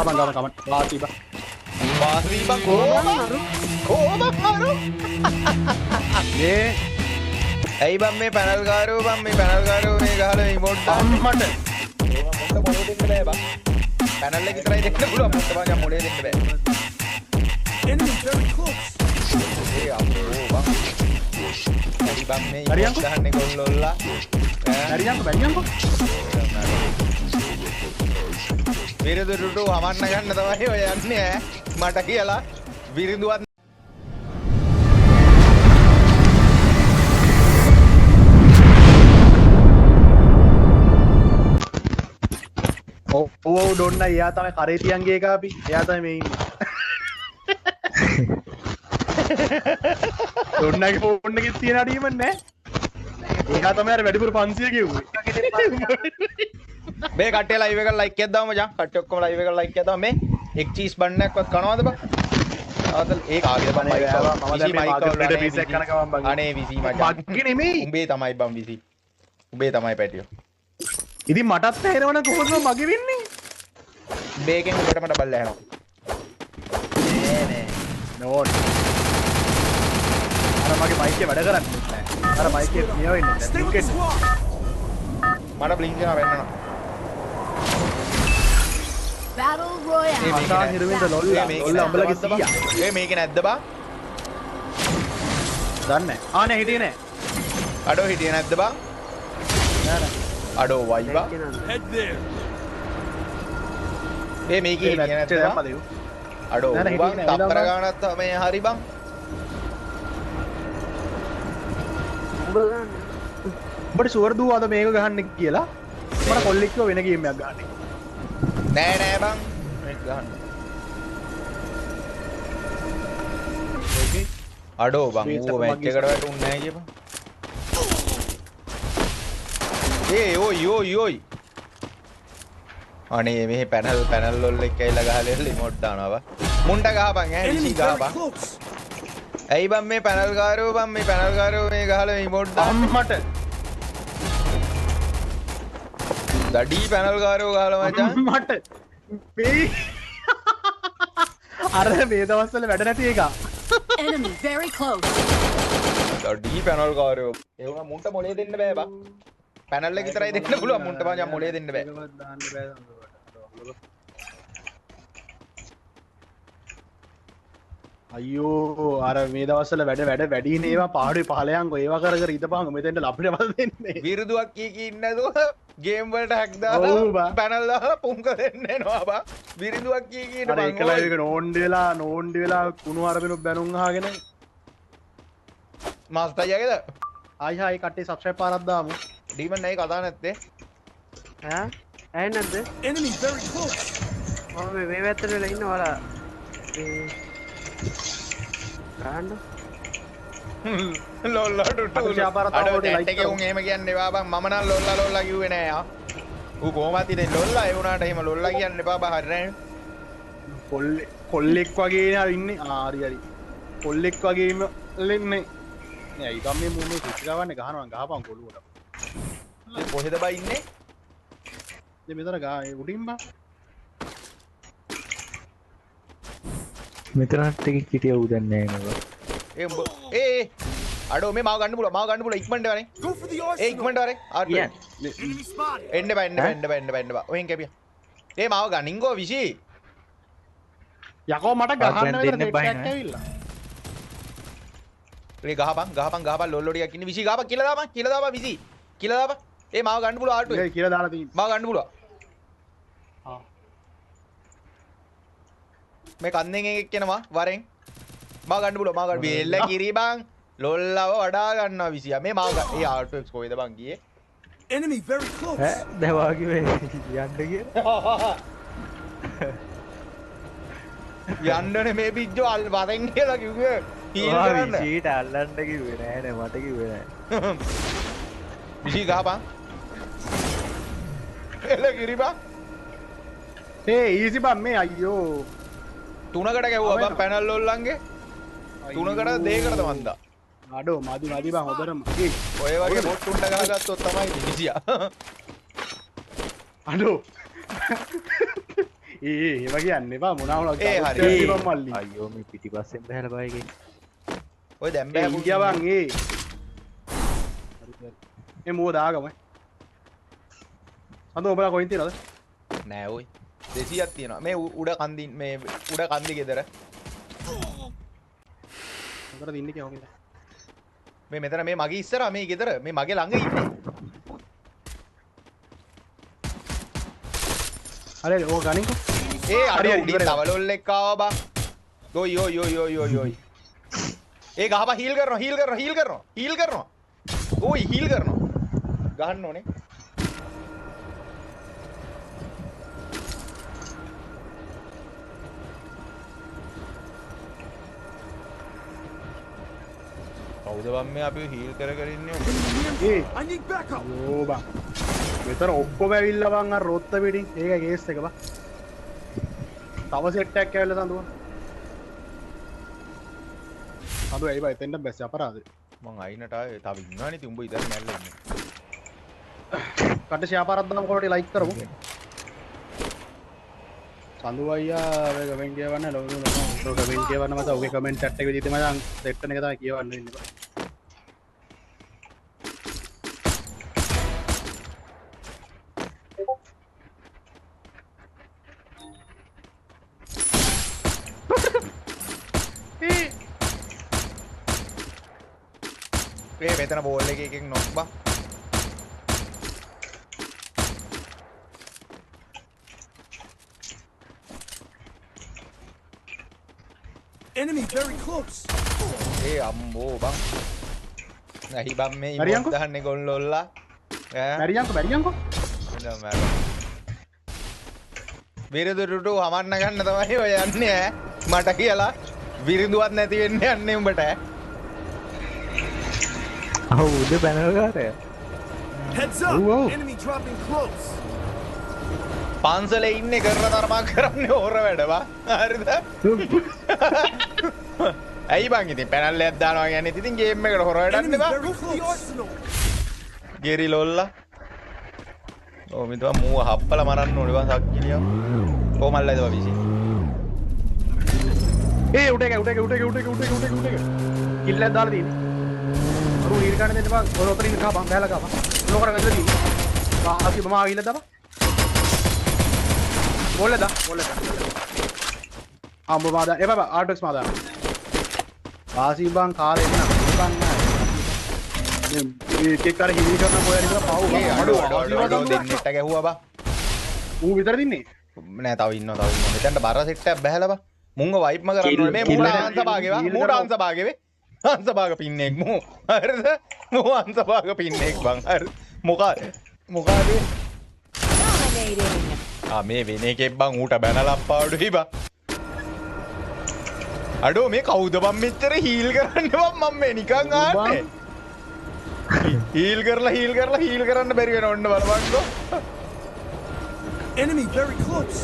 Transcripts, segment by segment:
Kaman. Mati bang. Koma maru. Ye. Hey bang me panel garu me gahalo emote da. Ammata. Monta mole denna bෑ bang. Panel එක විතරයි දෙන්න පුළුවන්. monta bang මොලේ දෙන්න බෑ. Enemy very close. ඒ අපෝ bang. හරි bang මේ හරියන්කෝ. ගහන්නේ ගොල්ලොල්ලා. Bariyanko. විරිදුරුට හමන්න ගන්න තමයි ඔය යන්නේ ඈ. මට කියලා විරිදුවත් Oh, donna එයා තමයි කරේ තියන්ගේ එක අපි. එයා තමයි මේ ඉන්නේ. දොන්නගේ ෆෝන් එකේ තියෙන අඩියම නැහැ. එයා තමයි අර වැඩිපුර 500 ගෙව්වේ. මේ කට්ටිය ලයිව් එකට ලයික් එකක් දාමු මචං. කට්ටිය ඔක්කොම ලයිව් එකට ලයික් එකක් දාමු. මේ එක් චීස් බන්නක්වත් කනවද බං? ආතල් ඒක ආගෙද බං මයික් එක. මම දැන් මේ මාකට් පිස් එක කන ගමන් බං. අනේ විසි මචං. මග්ගේ නෙමෙයි. උඹේ තමයි බං විසි. උඹේ තමයි පැටියෝ. ඉතින් මටත් තේරෙනවනේ කොහොමද මගේ වෙන්නේ? බේකෙන් උඩටම ඩබල් යනවා. නෑ. නෝන්. අර මගේ මයික් එක වැඩ කරන්නේ නැහැ. අර මයික් එක නියව වෙන්නේ නැහැ. Stay with the squad. මට බ්ලින්ක් කරනවා වෙන්නනවා. Battle Royale. මසා හිරුවෙන්ද ලොල්ලා උඹලගේ 100. ඒ මේකේ නැද්ද බං? දන්නේ නැහැ. ආ නෑ හිටියේ නෑ. අඩෝ හිටියේ නැද්ද බං? නෑ නෑ. අඩෝ වයි බං. Head there. ඒ මේකේ හිටියේ නැද්ද බං? අඩෝ නෑ, නෑ, බං හිටියේ නෑ. තප්පර ගානක් තමයි හරි බං. උඹට ෂුවර් දුවද මේක ගහන්න කියලා? මම කොල්ලෙක් කිව්ව වෙන ගේම් එකක් ගහන්න. නෑ බං. මේක ගහන්න. අඩෝ බං ඌව මැච් එකට වැටුන්නේ නැහැ කියපන්. ඒ ඔයි. අනේ මෙහි පැනල් වල එක්ක ඇවිල්ලා ගහලා රිමෝට් දානවා බං. මුන්ට ගහපන් ඈ Enemy විසි very ගහපන්. close. ඇයි බං මේ පැනල් ගාරෝ මේ ගහලා රිමෝට් දාන්න. අම්මට දඩි පැනල් ගාරෝ ගහලා මචං. අම්මට මේ අර මේ දවස්වල වැඩ නැති එක. Enemy very close. දඩි පැනල් ගාරෝ. ඒ වුණා මුන්ට මොලේ දෙන්න බෑ බං. පැනල් එක විතරයි දෙන්න පුළුවන් මුන්ට මචං මොලේ දෙන්න බෑ. අයියෝ අර මේ දවස්වල වැඩ වැඩිනේ ඒවා පාඩුවේ පහලයන්කෝ ඒවා කර ඉතපහන් මෙතෙන්ට ලපිට වල දෙන්නේ. විරුදුවක් කී ඉන්නදෝ ගේම් වලට හැක් ඔව් දාලා බං. පැනල් දාලා පුංක දෙන්න එනවා බං. විරුදුවක් කී ඉන්න අර එක ලයිව් එක නෝන්ඩි වෙලා කුණු අරබිනු බැනුම් අහගෙන මාස්ටර් යගේද? ආයි කට්ටිය සබ්ස්ක්‍රයිබ් පාරක් දාමු. ඩීමන් නයි කතා නැත්තේ. ඈ ඇයි නැද්ද? Enemy very close. මම මේ පැත්තට වෙලා ඉන්න ඔයාලා ගහන්න. ලොල්ලා ටුටු. අතට ආපාරත් අඩෝ ආවෝට chat like එකේ උන් එහෙම කියන්නේ එපා බං. මම නම් ලොල්ලා කිව්වේ නෑ ආ. ඌ කොහොමද ඉතින් ලොල්ලා ඒ වුණාට එහෙම ලොල්ලා කියන්න එපා බං. හරි නෑ. කොල්ලෙක් වගේ නේ ඉන්නේ. හරි. කොල්ලෙක් වගේ ඉන්නේ. නෑ ඊගම් මේ මුන්නේ සිත් ගවන්නේ ගහනවා ගහපන් කොළුවට. ඒ කොහෙද බං ඉන්නේ? ඉතින් මෙතන උඩින් බං. මෙතනත් එක කිටිය උදන්නේ නැහැ නේද? ඒ උඹ ඒ අඩෝ මේ මාව ගන්න පුළුවන් ඉක්මනට වරේ. Go for the A arsenal. ඉක්මනට වරේ. Art Enemy spotted. එන්න බෑ. ඔහෙන් කැපියා. ඒ මාව ගනින්ගෝ විසි. යකෝ මට ගහන්න දැන් විතර දෙන්න දෙයක් බහිනවා. ඇවිල්ලා. ඒ ගහපන් ලොල්ලෝ ටිකක් ඉන්නේ විසි ගහපන් කියලා දාපන් විසි. කියලා දාපන්. ඒ මාව ගන්න පුළුවන් ආට්ටුවේ. ඒක කියලා දාලා තියෙන්නේ. මාව ගන්න පුළුවන්. ආ. මේ කන්දෙන් එකෙක් එනවා වරෙන්. මාව ගන්න පුළුවන්. බෙල්ල කිරි බං. ලොල්ලව වඩා ගන්නවා විසියා. මේ මාව ගන්න. ඒ ආට්ටුවෙක්ස් කොහෙද බං ගියේ? Enemy very close. ඈ දැවා කිව්වේ යන්න කියලා. යන්නනේ මේ පිජ්ජෝ වරෙන් කියලා කිව්වේ. හීල් ඔයා කරන්න. විශේෂයට අල්ලන්න කිව්වේ නෑ නේ මට කිව්වේ නෑ. විසි ගහපන්. එල කිරි බං. ඒ ඊසි බං මේ අයියෝ. තුනකට ගැව්වා බං පැනල් ලොල්ලන්ගේ. තුනකට දෙකකට මන්දා. අඩෝ මදි බං හොදටම. ඒ ඔය වගේ බොට් උණ්ඩ ගහගත්තොත් තමයි විසියා. අඩෝ. ඒව කියන්න එපා මොනාවල ඒ හරි. මල්ලි අයියෝ මේ පිටිපස්සෙන් බහැලා බයගේ ඔය දැන් බෑ පුංචි. ඉන්දියාවන් ඒ මුව දාගම අද ඔබලා කොයින් තියනද නෑ ඔයි 200ක් තියෙනවා මේ උඩ කන්දින් මේ උඩ කන්දි ගෙදර මොකටද ඉන්නේ කියලා මේ මෙතන මේ මගේ ඉස්සරහා මේ ගෙදර මේ මගේ ළඟ ඉන්නේ අර ඕක ගනින්කෝ ඒ අර හරි, උඩින් ඉවරයි. තවලොල් එක්ක ආවා බා යොයි යොයි යොයි යොයි යොයි යොයි ඒ ගහපා හීල් කරනවා ඕයි හීල් කරනවා ගහන්න ඕනේ කවුද බම්මේ අපි හීල් කර ඉන්නේ ඔබ ඒ I need backup. ඕ බා මෙතන ඔක්කොම ඇවිල්ලා බං අර රොත්ත පිටින් ඒක කේස් එක බා තව සෙට් එකක් ඇවිල්ලා සඳුවා සඳුව ඇයි බා එතෙන්ට බැස්සේ අපරාධේ මං අයිනට ආවේ තව ඉන්නවනේ ඉතින් උඹ ඉතින් නැල්ල ඉන්නේ කට ෂෙයා පාරක් දාන්න කොහොමද ලයික් කරමු සඳුව අයියා ඔය කමෙන්ට් කියවන්න ලොකු ඔය කමෙන්ට් කියවන්න මත ඔගේ කමෙන්ට් chat එක විදිහට මම සෙට් එක තමයි කියවන්න ඉන්නේ බා ඒ මෙතන බෝල් එකකින් නොක් බා Enemy very close. ඒ අම්බෝ බං නැහි බම් මේ හරියන්කෝ? ඉමොත් දාන්නේ ගොල්ලොල්ලා ඈ බැරියන්කෝ ඉඳන් මම විරුදුරුට හමන්න ගන්න තමයි ඔය යන්නේ ඈ මට කියලා විරුදුවත් නැති වෙන්න යන්නේ උඹට ඈ අහු උද බැනගාරය Heads up. Whoa. Enemy dropping close. පන්සලේ ඉන්නේ කරන තරමක් කරන්නේ හොර වැඩ බා හරිද ඇයි බං ඉතින් පැනල්ලයක් දානවා කියන්නේ ඉතින් ගේම් එකට හොර වැඩක් Enemy නේ බා very close. ගෙරි ලොල්ලා ඕ මිතුවා මූව හප්පලා මරන්න ඕනේ බං සක්කිලියා කොමල්ලයිද බා විසි ඒ උඩ එක කිල්ලක් දාලා තියෙන්නේ අර ඊර ගන්න දෙන්න බං ඔය ඔතනින් කපන් බෑලා කපන් නෝකර ගන්න තියෙන්නේ ආසි මම ආවිල්ලා දාපන් बोले आंब मादा ए बाबा आर्टक्स मादा आसी बांग काले ना बांग ना ये के कर हिली करना कोई नहीं पाऊ ඒ අඩෝ දෙන්නෙට ගැහුවා බා ඌ විතර දින්නේ නෑ තව ඉන්නවා මෙතනට බර සෙට් එකක් බහැලා බා මුංග වයිප්ම කරන්න ඕනේ මේ මූට ආන්සභාගේ වා මූට ආන්සභාගේ වේ ආන්සභාග පින්නේක් මූ හරිද මූ ආන්සභාග පින්නේක් බං හරි මොකාද Dominating. මේ වෙන එකෙක් බං ඌට බැනලා අප්පාඩුයි බා අඩෝ මේ කවුද බං මෙච්චර හීල් කරන්නේ බං මම මේ නිකන් ආන්නේ හීල් කරන්න බැරි වෙන ඔන්න බලපන්කෝ Enemy very close.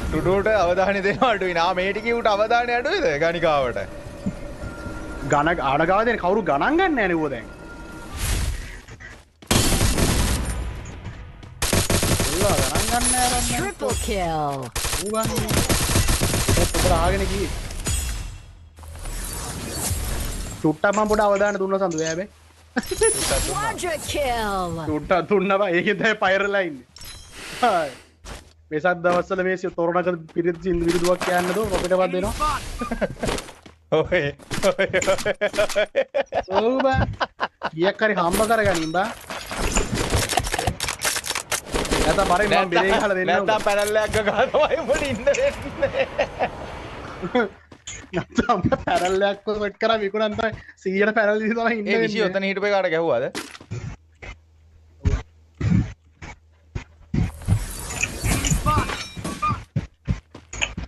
ටුඩුට අවධානය දෙන්න අඩුයි නා මේ ටිකේ ඌට අවධානය අඩුයිද ගණිකාවට ගණ ආඩගාව දෙන කවුරු ගණන් ගන්න නැහැ නේ ඌ දැන් ඌලා ගණන් ගන්න නැහැ Triple kill. ඌ ගන්න උතර ආගෙන ගියේ චුට්ටක් මම පොඩ අවධානය දුන්නා සඳු හැබැයි Quadra kill. චුට්ටක් දුන්නා බා ඒකෙන් තමයි පයරලා ඉන්නේ හායි වෙසක් දවස්වල මේ තොරණක පිරිත් සින්දු විදුවක් කියන්න දෝ රොකටවත් දෙනවා ඔය ඔව් බා කීයක් හරි හම්බ කරගනින් බා නැත්නම් බරේ මම බෙරේ ගහලා දෙන්නම් නැත්නම් පැනල්ලයක් ගහලා තමයි උඹට ඉන්න වෙන්නේ නැත්නම් පැරල්ලයක් සෙට් කරා විකුණන් තමයි 100ට පැරල් දිහා තමයි ඉන්න ඒ විෂය ඔතන හිටපේ කාට ගැහුවාද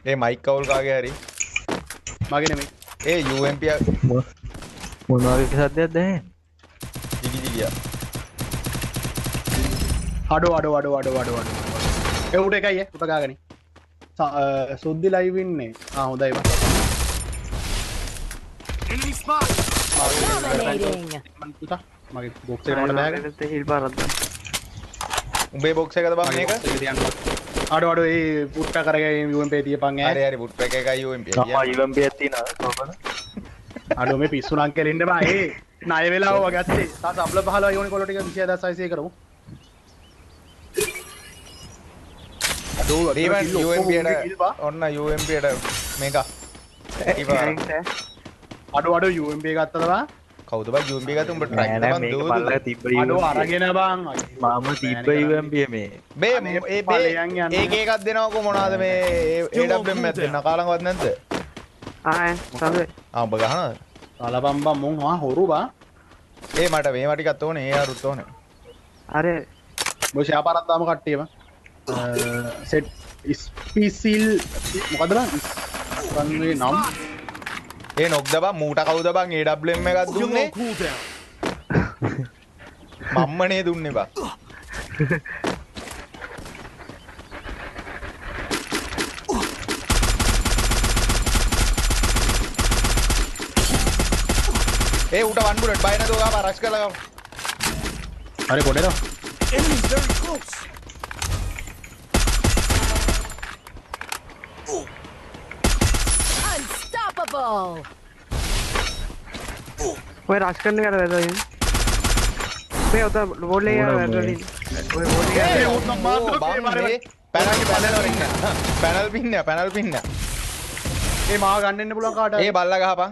ඒ මයික් කවුල් කාගේ හරි මගේ නෙමෙයි ඒ UMP මොනවාගේ සද්දයක් දැන් දිගිදිගියා අඩෝ ඒ උඩ එකයි උඩ ගාගනි සුද්දි ලයිව් ඉන්නේ හොඳයි බා Enemy spot. Dominating. මං පුතා මගේ බොක්ස් එකට මට බෑග හිල් පාරක් දාන්න උඹේ බොක්ස් එකද බං මේක ඒක තියන්න අඩු ඒ පුට්ට කරගෙන UMP තියපන් ඈ. හරි හරි බුට් එක එකයි UMP තමා UMP එකක් තියෙනවා කොහොමද? අඩු මේ පිස්සු නම් කෙලින්න බා ඒ ණය වෙලාව වගේ ඇත්තේ. තාස අපල 15 යෝනි කොළ ටික 26600 කරමු. අඩු රීවන් UMP එකට ඔන්න UMP එකට මේක අඩු UMP ගත්තද බා? කවුද බා UMP ගත්ත උඹ ට්‍රැක් නෑ නෑ තමන් මේක දූ පල්ලා තිබ්බ අඩු UMP. අරගෙන බං. මම තිබ්බ UMP මේ. බේ අනේ ඒ ඵලයන් යන්න. ඒක එකක් දෙනවකෝ මොනවද මේ AWM එකක් දෙන්න කාලංගවත් නැද්ද? ආ සමේ උඹ ගහනවද? කලබම් බම් මුන් හා හොරු බා. ඒ මට මේවා ටිකක් ඕනේ ඒ අරුත් ඕනේ. අර මොකද ෂාපාරක් දාම කට්ටියම. සෙට් ස්පීසිල් මොකද බං? වන්වේ නම් ඒ නොක්ද බං මූට කවුද බං AWM එකක් Still දුන්නේ? on cooldown. මම්මනේ දුන්නේ බං. ඒ උට වන් බුලට් බය නැතුව ගාපා රෂ් කරලා ගමු. හරි කොටේද? Enemies very close. Unstoppable. ඔය රෂ් කරන එකට වැදගන්න මේ ඔත බෝල් එක වැදගන්න ඔය බෝල් එක ඒ උත් මාත් පැනල් පින්න. ඒ මාව ගන්න එන්න පුළුවන් කාට? ඒ බල්ලා ගහපන්.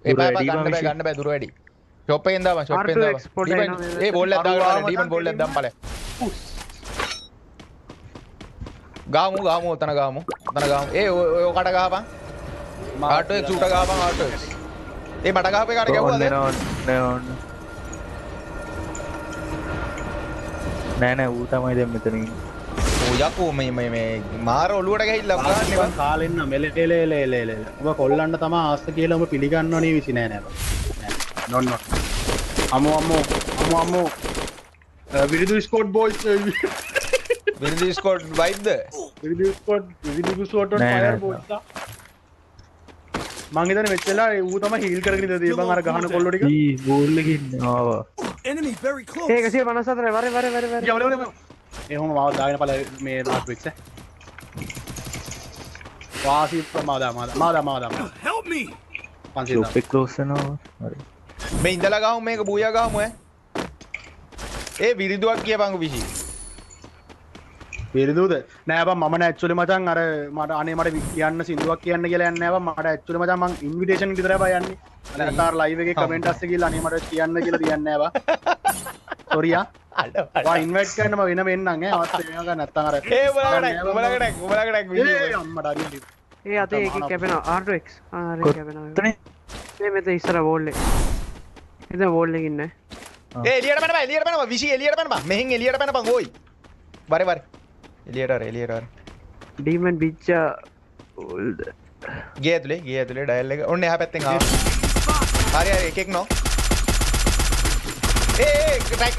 ඒ දුර බය වැඩි ගන්න බෑ දුර වැඩි. ෂොප් එකෙන් දාපන් ෂොප් එකෙන් R2 දාපන්. export ඩීමන් එනවා. ඒ බෝල් එක දාගන්න ඩීමන් බෝල් එක දාන්න ඵලය. ගාමු උතන ගාමු. ඒ ඔය කට ගහපන්. ආටෝ එක් සූට ගහපන් ආටෝ එක්. ඒ මට ගහපේ කාට ගැව්වද? නෑ ඌ තමයි දැන් මෙතන ඉන්නේ. ඔය යකෝ මේ මාර ඔලුවට ගහිල්ලා ගහන්නේ බං. කාලෙන්න මෙලෙලෙලෙලෙලෙල. ඔබ කොල්ලන්න තමයි ආස්ත කියලා ඔබ පිළිගන්නව නේ විසි නෑ නෑ. නොන් නොන්. අමෝ විරිදු ස්කෝඩ් බෝයිස් විරිදි ස්කෝඩ් වයිබ්ද? විරිදු ස්කෝඩ් නෑ, ෆයර් නෑ. බෝයිස් මං හිතන්නේ මෙච්චලා ඌ තමයි හීල් කරගෙන ඉඳලා තිබ්බන් අර ගහන කොල්ලෝ ටික. ඊ බෝල් එකේ ඉන්නේ ආවා. Enemy very close. ඒක 154 වර යවල එහෙම මාව දාගෙන පළ මේ ලාස්ට් වෙක්ස් වාසි මාදා Help me. 500 ෂොප් එක ක්ලෝස් වෙනවා. හරි. මේ ඉඳලා ගහමු මේක බූයා ගහමු ඈ. ඒ විරිදුවක් කියපන්කෝ විසි. පිරිදුද නෑ බං මම නෑ ඇක්චුවලි මචං අර මට අනේ මට කියන්න සින්දුවක් කියන්න කියලා යන්නේ නෑ බං මට ඇක්චුවලි මචං මං ඉන්විටේෂන් විතරයි බං යන්නේ නැත්නම් අර ලයිව් එකේ කමෙන්ට් අස්සේ ගිහලා අනේ මට කියන්න කියලා තියන්නේ නෑ බං සෝරි ආ වා ඉන්වයිට් කරන්න මම වෙනම එන්නම් ඈ අවස්ථ මේක නැත්නම් අර ඒ උඹලකට ඒ අම්මට හරි ඒ අතේ එක කැපෙනවා R2X ආ හරි කැපෙනවා කොතනේ? මේ මෙතන ඉස්සර බෝල් එක එතන බෝල් එක ඉන්නේ ඒ එළියට පැනපන් විසි එළියට පැනපන් මෙහෙන් එළියට පැනපන් ඕයි වරේ එළියට අර ඩීමන් බිච්චා ගේ ඇතුලේ ඩයල් එක ඔන්න එහා පැත්තෙන් ආවා හරි එකෙක් නෝ ඒ රෂ්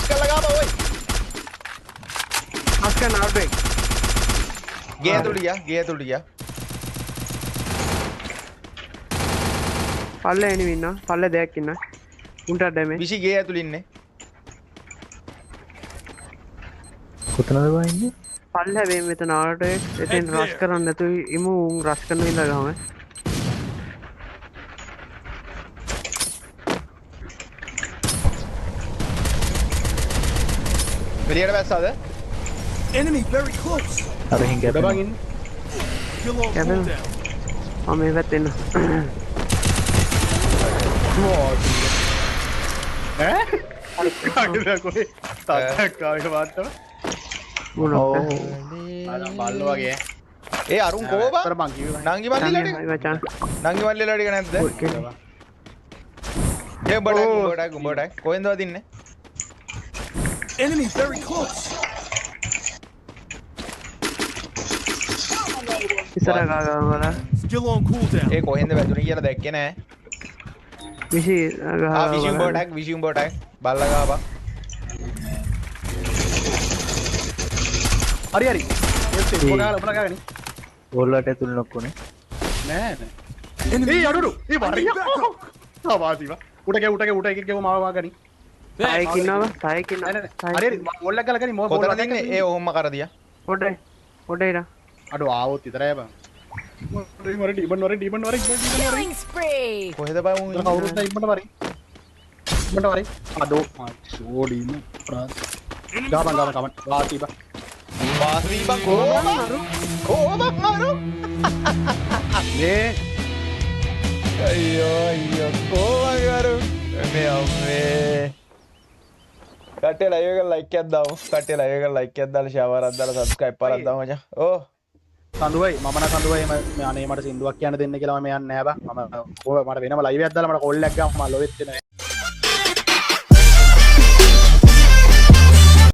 කරලා ගාපන් ඕයි අස්කන් R2X ගේ ඇතුලට ගියා පල්ලේ එනිමි ඉන්නවා පල්ලේ දෙයක් ඉන්නවා උන්ට ඩැමේජ් විසි ගේ ඇතුලේ ඉන්නේ කොතනද බා ඉන්නේ? පල්ලේ මේ මෙතන R2X එතෙන් රෂ් කරන්න නැතුව ඉමු උන් රෂ් කරන ඉඳලා ගහම එළියට බැස්සාද Enemy very close. අර හින් ගොඩ බං කැපෙනවා. ඉන්නේ Still on Kevin. cooldown. මම මේ පැත්තේ ඉන්නවා ඈ කාගෙද කොයි තාත්තක් කාගේ වාත්තම උන ඔව්. අර බල්ල වගේ ඒ අරුන් කෝබා අර මං කිව්වේ නංගි මල්ලිලා ටික මචං නංගි මල්ලිලා ටික නැද්ද ඒ උඹට කොහෙන්ද වදින්නේ Enemy very close. ඉස්සර ගාගා වල Still on cooldown. ඒ කොහෙන්ද වැදුනේ කියලා දැක්කේ නෑ විසි ආ විසියුම් බෝටක් බල්ලා ගාපන් හරි ඒ පොඩාලා ගාගෙන බෝල් වලට ඇතුළේ නොක්කුනේ. නෑ Enemy. A අඩුරු A I need වරිය backup. වාසිවා උට එකක් ගෙව මාව ගනි තායක ඉන්නවා තායක නෑ ඉන්නවා නෑ හරි මොල්ලක් ගලගනි මොල් කොතනද ඉන්නේ ඒ ඔහොම කරදියා පොඩ්ඩයි පොඩ ඉර අඩු ආවොත් විතරයි බං මර ඩීමන් වර ඩීමන් වර Killing spree. කොහෙද බං උන් ඉන්නේ? කවුරුත් ඉබ්බට වරි ඉබ්බට වරි අඩෝ ෂෝඩීම ගාබන් කමන් වාසීබ වාසී බං කොහොම අරු මේ අයියෝ කොහොම අරු මේ අම්මේ කට්ටිය ලයිව් එක ලයික් එකක් දාමු කට්ටිය ලයිව් එක ලයික් එකක් දාලා ෂෙයාර් එකක් දාලා සබ්ස්ක්‍රයිබ් කරලා දාමු මචං ඕ සඳුවයි මම නම් සඳුවයි මේ අනේ මට සින්දුවක් කියන්න දෙන්න කියලා මම යන්නේ නැහැ බං මම මට වෙනම ලයිව් එකක් දාලා මට කෝල් එකක් ගාම මම ලොවෙත් වෙනවා